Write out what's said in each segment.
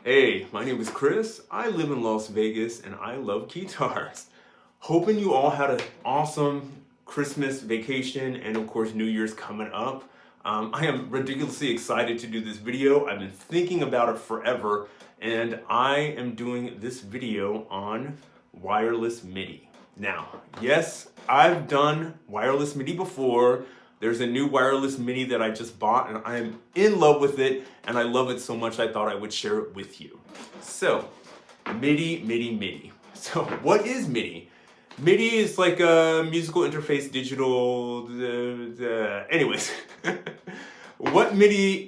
Hey, my name is Chris. I live in Las Vegas and I love Keytars. Hoping you all had an awesome Christmas vacation and of course New Year's coming up. I am ridiculously excited to do this video. I've been thinking about it forever and I am doing this video on wireless MIDI. Now, yes, I've done wireless MIDI before. There's a new wireless MIDI that I just bought and I'm in love with it and I love it so much I thought I would share it with you. So, MIDI. So, what is MIDI? MIDI is like a musical interface digital, anyways. What MIDI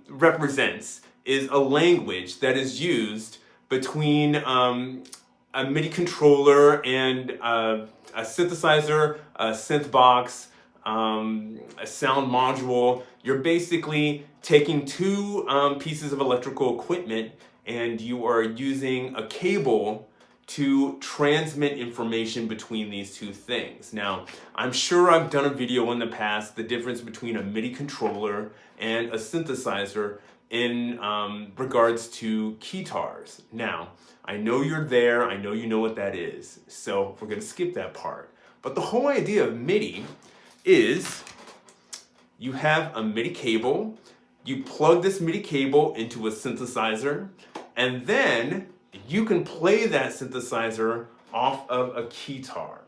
represents is a language that is used between a MIDI controller and a synthesizer, a synth box, a sound module. You're basically taking two pieces of electrical equipment and you are using a cable to transmit information between these two things. Now, I'm sure I've done a video in the past, the difference between a MIDI controller and a synthesizer in regards to Keytars. Now, I know you're there, I know you know what that is, so we're gonna skip that part. But the whole idea of MIDI is you have a MIDI cable, you plug this MIDI cable into a synthesizer, and then you can play that synthesizer off of a Keytar.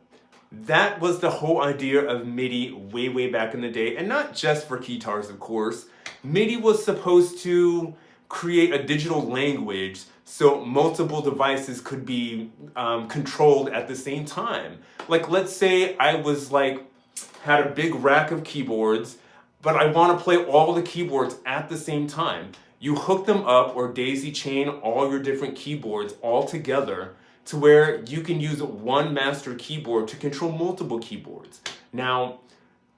That was the whole idea of MIDI way back in the day, and not just for Keytars, of course. MIDI was supposed to create a digital language so multiple devices could be controlled at the same time. Like, let's say I was had a big rack of keyboards, but I want to play all the keyboards at the same time. You hook them up or daisy chain all your different keyboards all together to where you can use one master keyboard to control multiple keyboards. Now,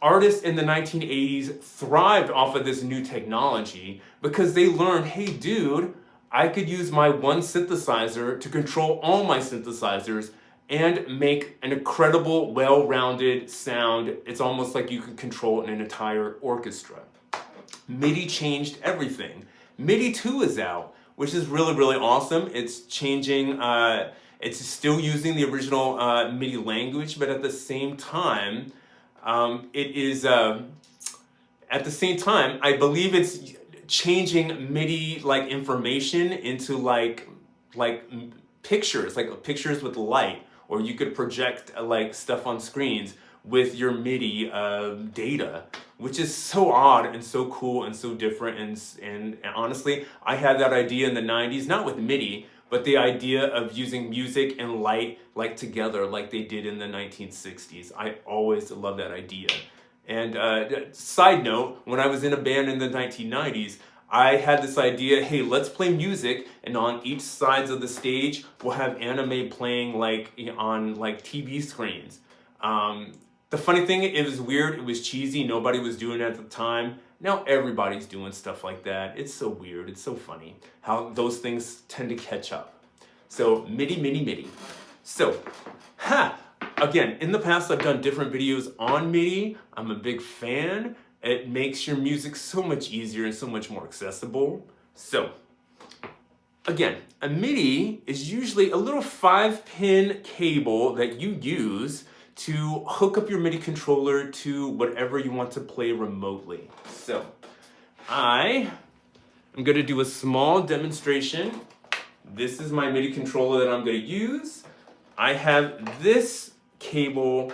artists in the 1980s thrived off of this new technology because they learned, hey dude, I could use my one synthesizer to control all my synthesizers and make an incredible, well-rounded sound. It's almost like you could control an entire orchestra. MIDI changed everything. MIDI 2 is out, which is really awesome. It's changing, it's still using the original MIDI language, but at the same time, I believe it's changing MIDI information into pictures, pictures with light, or you could project stuff on screens with your MIDI data, which is so odd and so cool and so different. And honestly, I had that idea in the 90s, not with MIDI, but the idea of using music and light together like they did in the 1960s. I always loved that idea. And side note, when I was in a band in the 1990s, I had this idea, hey, let's play music, and on each sides of the stage, we'll have anime playing on TV screens. The funny thing, it was weird, it was cheesy, nobody was doing it at the time. Now everybody's doing stuff like that. It's so weird, it's so funny how those things tend to catch up. So MIDI. So, again, in the past I've done different videos on MIDI. I'm a big fan. It makes your music so much easier and so much more accessible. So, again, a MIDI is usually a little 5-pin cable that you use to hook up your MIDI controller to whatever you want to play remotely. So, I am going to do a small demonstration. This is my MIDI controller that I'm going to use. I have this cable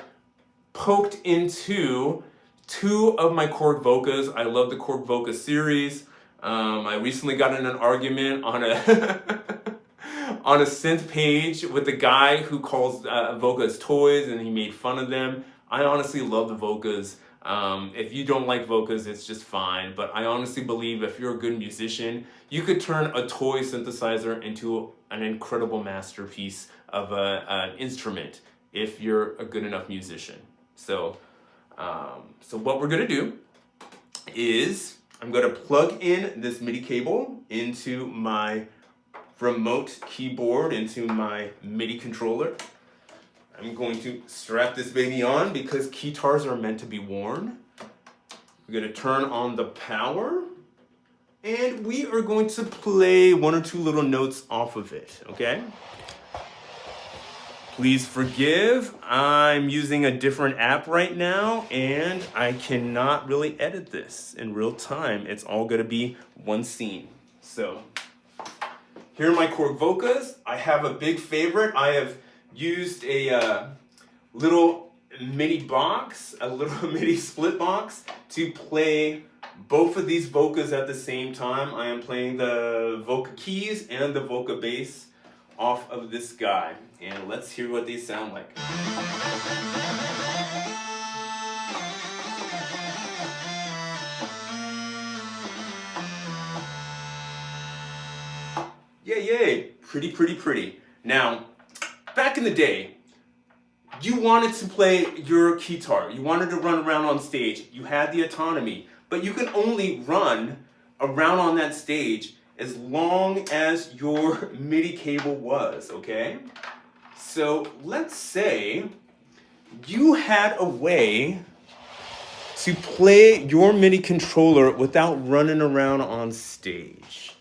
poked into two of my Korg Vocas. I love the Korg Voca series. I recently got in an argument on on a synth page with a guy who calls Vocas toys, and he made fun of them. I honestly love the Vocas. If you don't like Vocas, it's just fine. But I honestly believe if you're a good musician, you could turn a toy synthesizer into an incredible masterpiece of an instrument if you're a good enough musician. So what we're gonna do is I'm gonna plug in this MIDI cable into my remote keyboard, into my MIDI controller. I'm going to strap this baby on because Keytars are meant to be worn. We're gonna turn on the power and we are going to play one or two little notes off of it, okay? Please forgive, I'm using a different app right now, and I cannot really edit this in real time. It's all gonna be one scene. So, here are my chord vocas. I have a big favorite. I have used a little MIDI box, a little MIDI split box to play both of these vocas at the same time. I am playing the voca keys and the voca bass off of this guy. And let's hear what they sound like. Yay, yay. Pretty, pretty, pretty. Now, back in the day, you wanted to play your Keytar. You wanted to run around on stage. You had the autonomy, but you could only run around on that stage as long as your MIDI cable was, okay? So let's say you had a way to play your MIDI controller without running around on stage.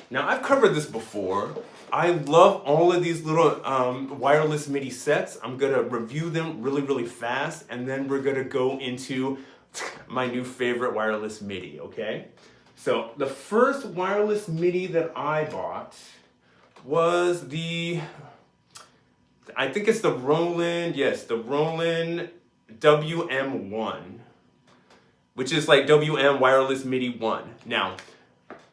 Now, I've covered this before. I love all of these little wireless MIDI sets. I'm gonna review them really, really fast, and then we're gonna go into my new favorite wireless MIDI, okay? So the first wireless MIDI that I bought was I think it's the Roland WM1, which is like WM Wireless MIDI 1. Now,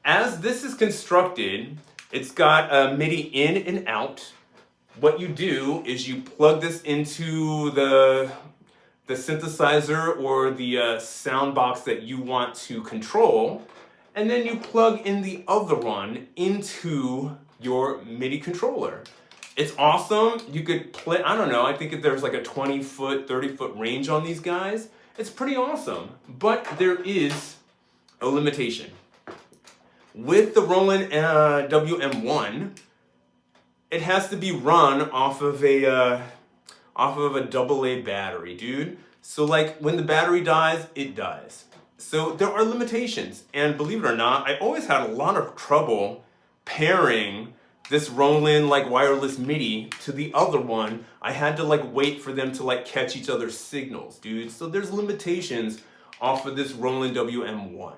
as this is constructed, it's got a MIDI in and out. What you do is you plug this into the synthesizer or the sound box that you want to control, and then you plug in the other one into your MIDI controller. It's awesome. You could play, I don't know, I think there's like a 20-foot, 30-foot range on these guys. It's pretty awesome, but there is a limitation. With the Roland WM1, it has to be run off of a AA battery, dude. So like when the battery dies, it dies. So there are limitations, and believe it or not, I always had a lot of trouble pairing this Roland like wireless MIDI to the other one. I had to like wait for them to like catch each other's signals, dude. So there's limitations off of this Roland WM1.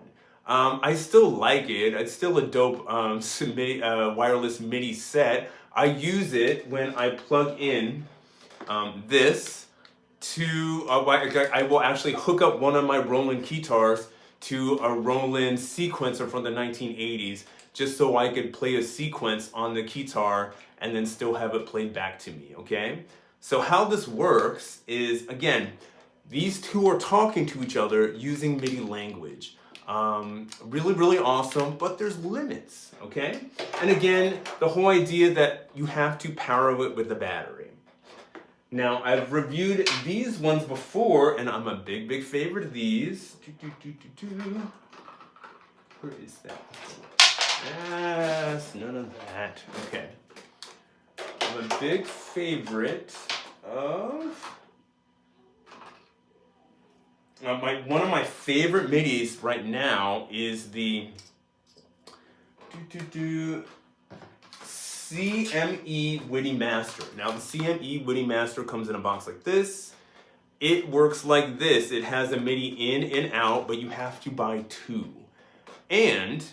I still like it. It's still a dope wireless MIDI set. I use it when I plug in this to, I will actually hook up one of my Roland Keytars to a Roland sequencer from the 1980s, just so I could play a sequence on the Keytar and then still have it played back to me, okay? So how this works is, again, these two are talking to each other using MIDI language. Really, really awesome, but there's limits, okay? And again, the whole idea that you have to power it with a battery. Now, I've reviewed these ones before, and I'm a big, big favorite of these. Where is that? Yes, none of that. Okay. I'm a big favorite of one of my favorite MIDIs right now is the CME Witty Master. Now the CME Witty Master comes in a box like this. It works like this. It has a MIDI in and out, but you have to buy two. And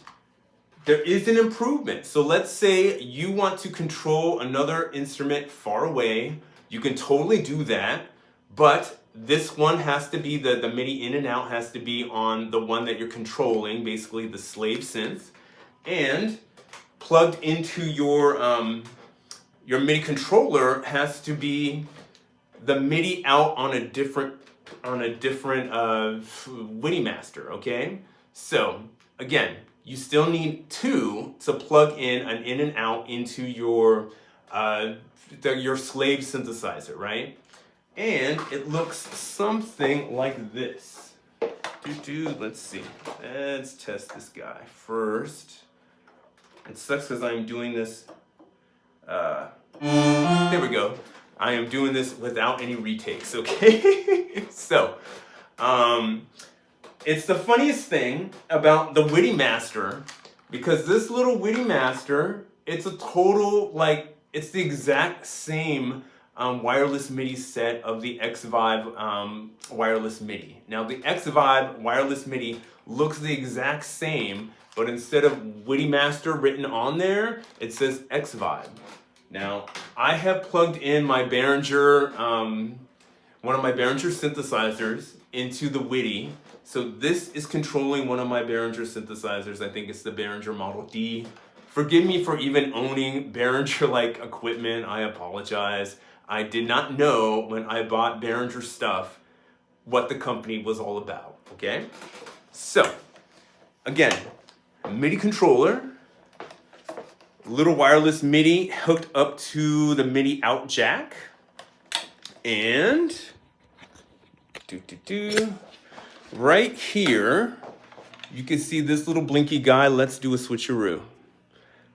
there is an improvement. So let's say you want to control another instrument far away. You can totally do that, but this one has to be, the MIDI in and out has to be on the one that you're controlling, basically the slave synth, and plugged into your MIDI controller has to be the MIDI out on a different Witty Master, okay? So again, you still need two to plug in an in and out into your slave synthesizer, right? And it looks something like this. Let's see. Let's test this guy first. It sucks because I'm doing this. There we go. I am doing this without any retakes, okay? So, it's the funniest thing about the Witty Master because this little Witty Master, it's a total, like, it's the exact same wireless MIDI set of the X-Vibe wireless MIDI. Now the X-Vibe wireless MIDI looks the exact same, but instead of Witty Master written on there, it says X-Vibe. Now, I have plugged in my Behringer, one of my Behringer synthesizers into the Witty. So this is controlling one of my Behringer synthesizers. I think it's the Behringer Model D. Forgive me for even owning Behringer-like equipment. I apologize. I did not know when I bought Behringer stuff what the company was all about, okay? So, again, a MIDI controller, little wireless MIDI hooked up to the MIDI out jack, and right here, you can see this little blinky guy. Let's do a switcheroo.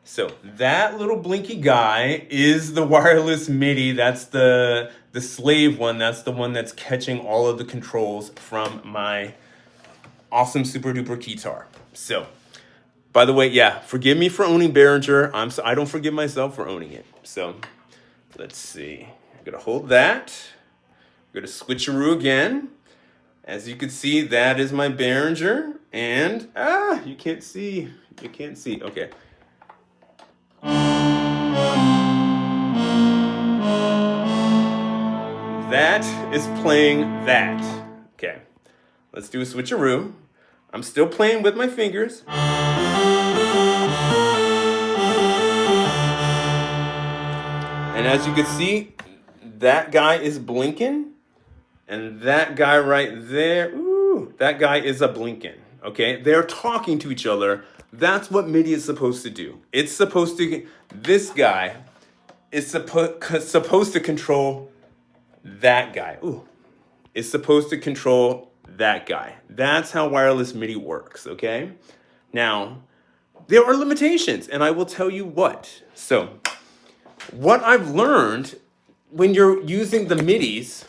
So that little blinky guy is the wireless MIDI. That's the slave one. That's the one that's catching all of the controls from my awesome super duper Keytar. So, by the way, yeah, forgive me for owning Behringer. I don't forgive myself for owning it. So, let's see. I'm gonna hold that. I'm gonna switcheroo again. As you can see, that is my Behringer, and you can't see. You can't see. Okay. That is playing that. Okay, let's do a switcheroo. I'm still playing with my fingers. And as you can see, that guy is blinking. And that guy right there, ooh, that guy is a blinking. Okay, they're talking to each other. That's what MIDI is supposed to do. It's supposed to, this guy is supposed to control that guy. Ooh, it's supposed to control that guy. That's how wireless MIDI works, okay? Now, there are limitations, and I will tell you what. So, what I've learned when you're using the MIDIs,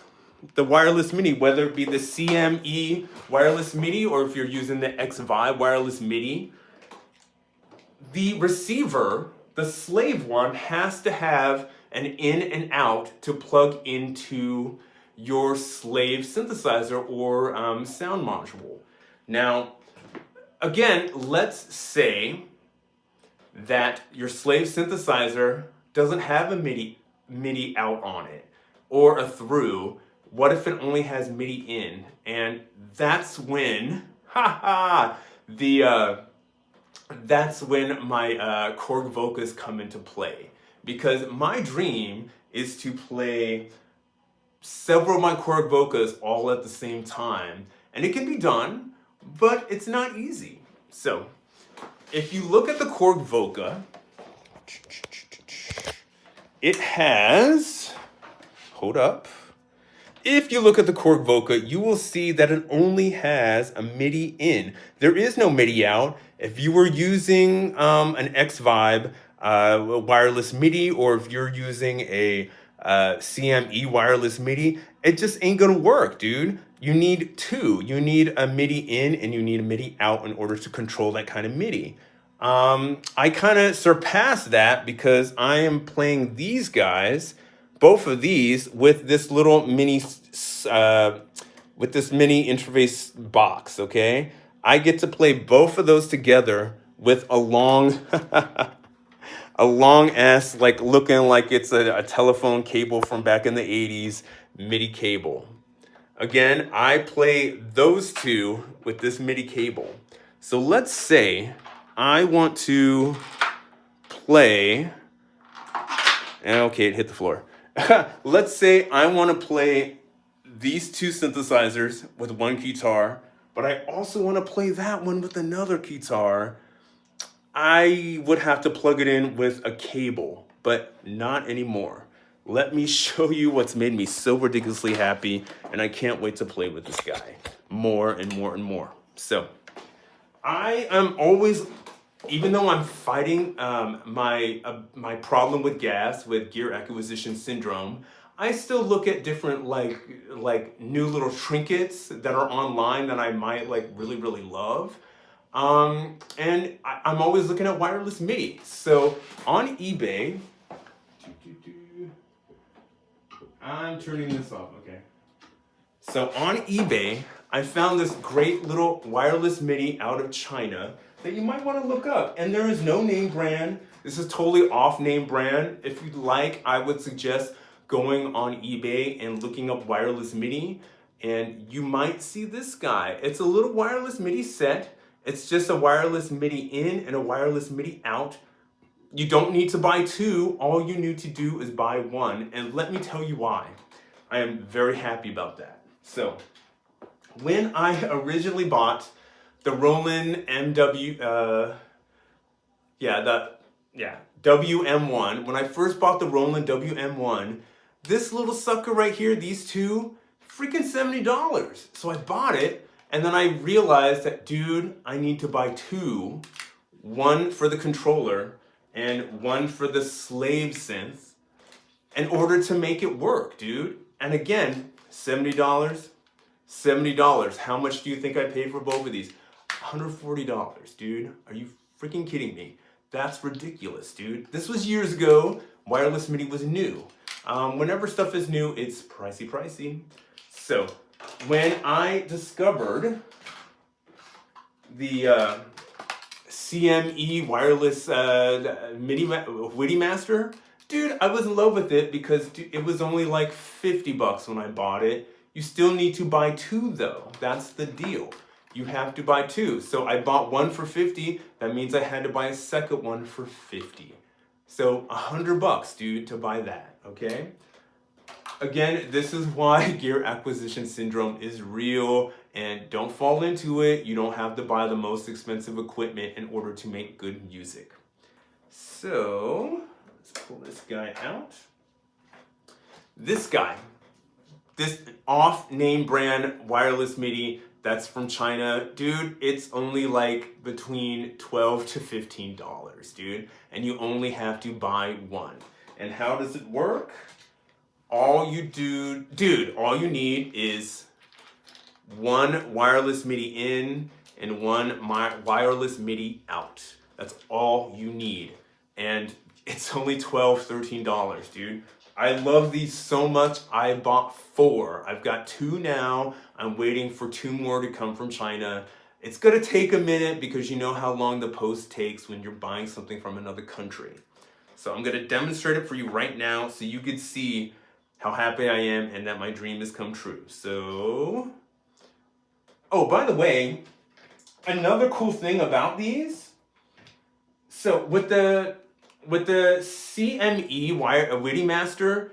the wireless MIDI, whether it be the CME wireless MIDI or if you're using the X-Vibe wireless MIDI, the receiver, the slave one, has to have an in and out to plug into your slave synthesizer or sound module. Now, again, let's say that your slave synthesizer doesn't have a MIDI out on it or a through. What if it only has MIDI in? And that's when, that's when my Korg Vocas come into play. Because my dream is to play several of my Korg Vocas all at the same time. And it can be done, but it's not easy. So, if you look at the Korg Voca, it has, hold up. If you look at the Korg Voca, you will see that it only has a MIDI in. There is no MIDI out. If you were using an X-Vibe wireless MIDI, or if you're using a CME wireless MIDI, it just ain't gonna work, dude. You need two. You need a MIDI in and you need a MIDI out in order to control that kind of MIDI. I kind of surpassed that because I am playing these guys, both of these, with this little mini, with this mini interface box, okay? I get to play both of those together with a long, a long ass, like looking like it's a telephone cable from back in the 80s, MIDI cable. Again, I play those two with this MIDI cable. So let's say I want to play, okay, it hit the floor. Let's say I want to play these two synthesizers with one Keytar, but I also want to play that one with another Keytar. I would have to plug it in with a cable, but not anymore. Let me show you what's made me so ridiculously happy, and I can't wait to play with this guy more and more and more. So, I am always, even though I'm fighting my problem with gas, with gear acquisition syndrome, I still look at different like new little trinkets that are online that I might like really love. And I'm always looking at wireless MIDI. So on eBay, I'm turning this off, okay. So on eBay, I found this great little wireless MIDI out of China that you might want to look up. And there is no name brand. This is totally off name brand. If you'd like, I would suggest going on eBay and looking up wireless MIDI. And you might see this guy. It's a little wireless MIDI set. It's just a wireless MIDI in and a wireless MIDI out. You don't need to buy two. All you need to do is buy one. And let me tell you why. I am very happy about that. So, when I originally bought the Roland WM1, when I first bought the Roland WM1, this little sucker right here, these two, freaking $70. So I bought it, and then I realized that, dude, I need to buy two, one for the controller and one for the slave synth in order to make it work, dude. And again, $70, $70. How much do you think I paid for both of these? $140, dude. Are you freaking kidding me? That's ridiculous, dude. This was years ago. Wireless MIDI was new. Whenever stuff is new, it's pricey. So, when I discovered the CME wireless MIDI Witty Master, dude, I was in love with it because it was only like $50 when I bought it. You still need to buy two though. That's the deal. You have to buy two. So I bought one for $50. That means I had to buy a second one for $50. So $100, dude, to buy that, okay? Again, this is why gear acquisition syndrome is real, and don't fall into it. You don't have to buy the most expensive equipment in order to make good music. So, let's pull this guy out. This guy, this off-name brand wireless MIDI that's from China, dude, it's only like between $12 to $15, dude, and you only have to buy one. And how does it work? All you do, dude, all you need is one wireless MIDI in and one wireless MIDI out. That's all you need. And it's only $12, $13, dude. I love these so much, I bought 4. I've got 2 now. I'm waiting for 2 more to come from China. It's gonna take a minute because you know how long the post takes when you're buying something from another country. So I'm gonna demonstrate it for you right now so you can see how happy I am and that my dream has come true. So, oh, by the way, another cool thing about these, so with the CME Witty Master,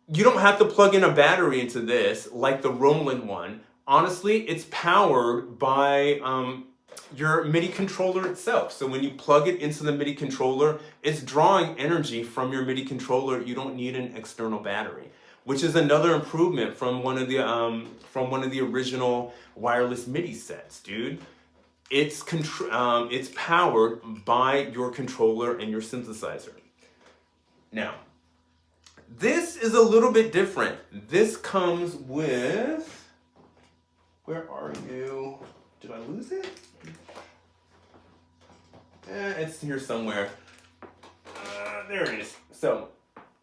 you don't have to plug in a battery into this like the Roland one. Honestly, it's powered by your MIDI controller itself. So when you plug it into the MIDI controller, it's drawing energy from your MIDI controller. You don't need an external battery, which is another improvement from one of the original wireless MIDI sets, dude. It's powered by your controller and your synthesizer. Now, this is a little bit different. This comes with, where are you? Did I lose it? It's here somewhere. There it is. So,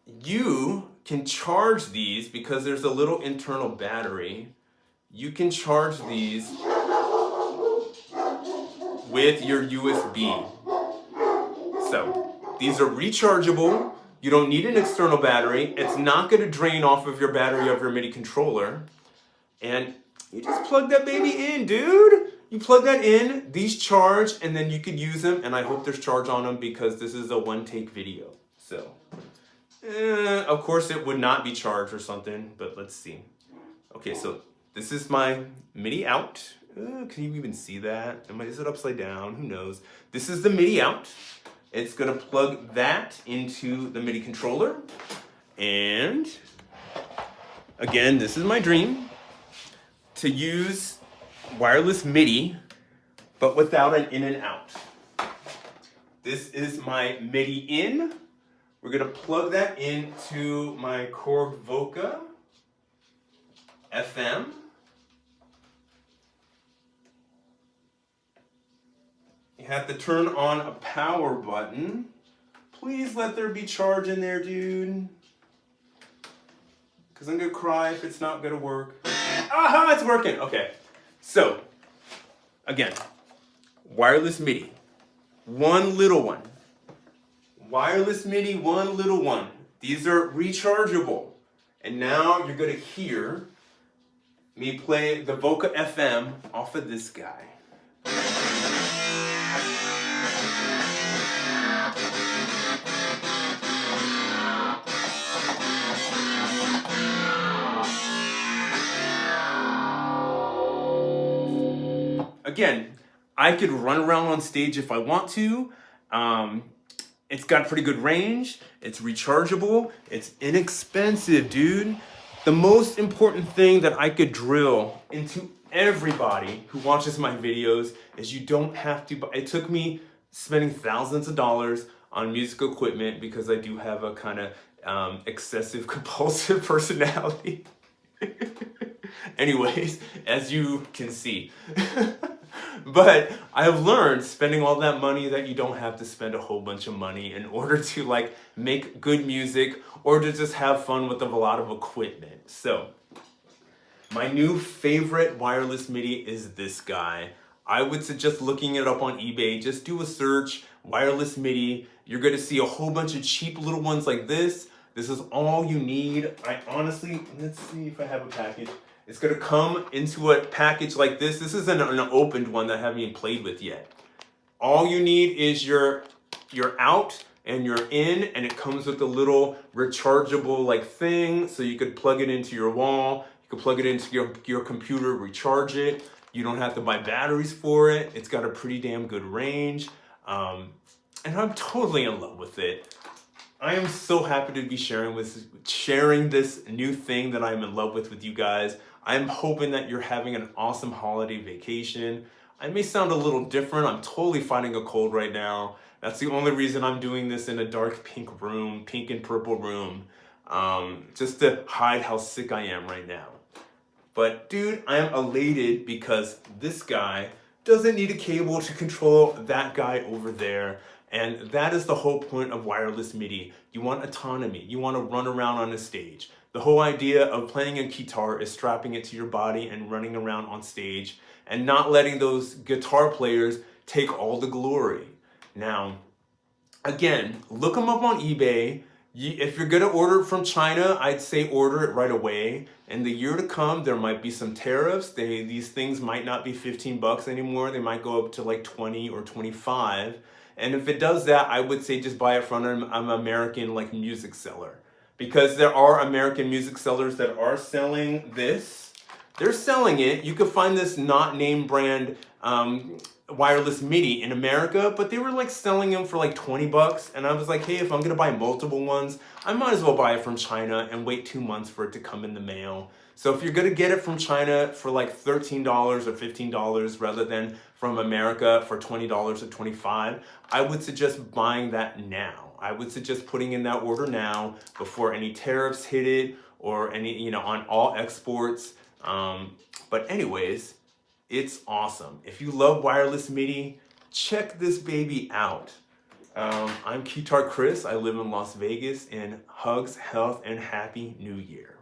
you can charge these because there's a little internal battery. You can charge these with your USB. So, these are rechargeable. You don't need an external battery. It's not going to drain off of your battery of your MIDI controller. And you just plug that baby in, dude. You plug that in, these charge, and then you could use them. And I hope there's charge on them because this is a one-take video. So, of course it would not be charged or something, but let's see. Okay, so this is my MIDI out. Can you even see that? Is it upside down? Who knows? This is the MIDI out. It's gonna plug that into the MIDI controller. And again, this is my dream, to use wireless MIDI, but without an in and out. This is my MIDI in. We're gonna plug that into my Korg Voca FM. You have to turn on a power button. Please let there be charge in there, dude. Because I'm going to cry if it's not going to work. Aha, it's working. Okay. So, again, wireless MIDI. One little one. Wireless MIDI, one little one. These are rechargeable. And now you're going to hear me play the Voca FM off of this guy. Again, I could run around on stage if I want to. It's got pretty good range. It's rechargeable. It's inexpensive, dude. The most important thing that I could drill into everybody who watches my videos is you don't have to buy. It took me spending thousands of dollars on music equipment because I do have a kind of excessive compulsive personality. Anyways, as you can see. But I have learned spending all that money that you don't have to spend a whole bunch of money in order to like make good music or to just have fun with a lot of equipment. So my new favorite wireless MIDI is this guy. I would suggest looking it up on eBay. Just do a search, wireless MIDI. You're going to see a whole bunch of cheap little ones like this. This is all you need. I honestly, let's see if I have a package. It's going to come into a package like this. This isn't an opened one that I haven't even played with yet. All you need is your out and your in, and it comes with a little rechargeable like thing, so you could plug it into your wall. You could plug it into your computer, recharge it. You don't have to buy batteries for it. It's got a pretty damn good range, and I'm totally in love with it. I am so happy to be sharing this new thing that I'm in love with you guys. I'm hoping that you're having an awesome holiday vacation. I may sound a little different. I'm totally fighting a cold right now. That's the only reason I'm doing this in a dark pink room, pink and purple room, just to hide how sick I am right now. But dude, I am elated because this guy doesn't need a cable to control that guy over there. And that is the whole point of wireless MIDI. You want autonomy. You want to run around on a stage. The whole idea of playing a guitar is strapping it to your body and running around on stage and not letting those guitar players take all the glory. Now, again, look them up on eBay. If you're going to order it from China, I'd say order it right away. In the year to come, there might be some tariffs. These things might not be 15 bucks anymore. They might go up to like 20 or 25. And if it does that, I would say just buy it from an American like music seller. Because there are American music sellers that are selling this. They're selling it. You could find this not name brand wireless MIDI in America, but they were like selling them for like 20 bucks. And I was like, hey, if I'm going to buy multiple ones, I might as well buy it from China and wait 2 months for it to come in the mail. So if you're going to get it from China for like $13 or $15 rather than from America for $20 or $25, I would suggest buying that now. I would suggest putting in that order now before any tariffs hit it or any, on all exports. But anyways, it's awesome. If you love wireless MIDI, check this baby out. I'm Keytar Chris. I live in Las Vegas, and hugs, health, and happy new year.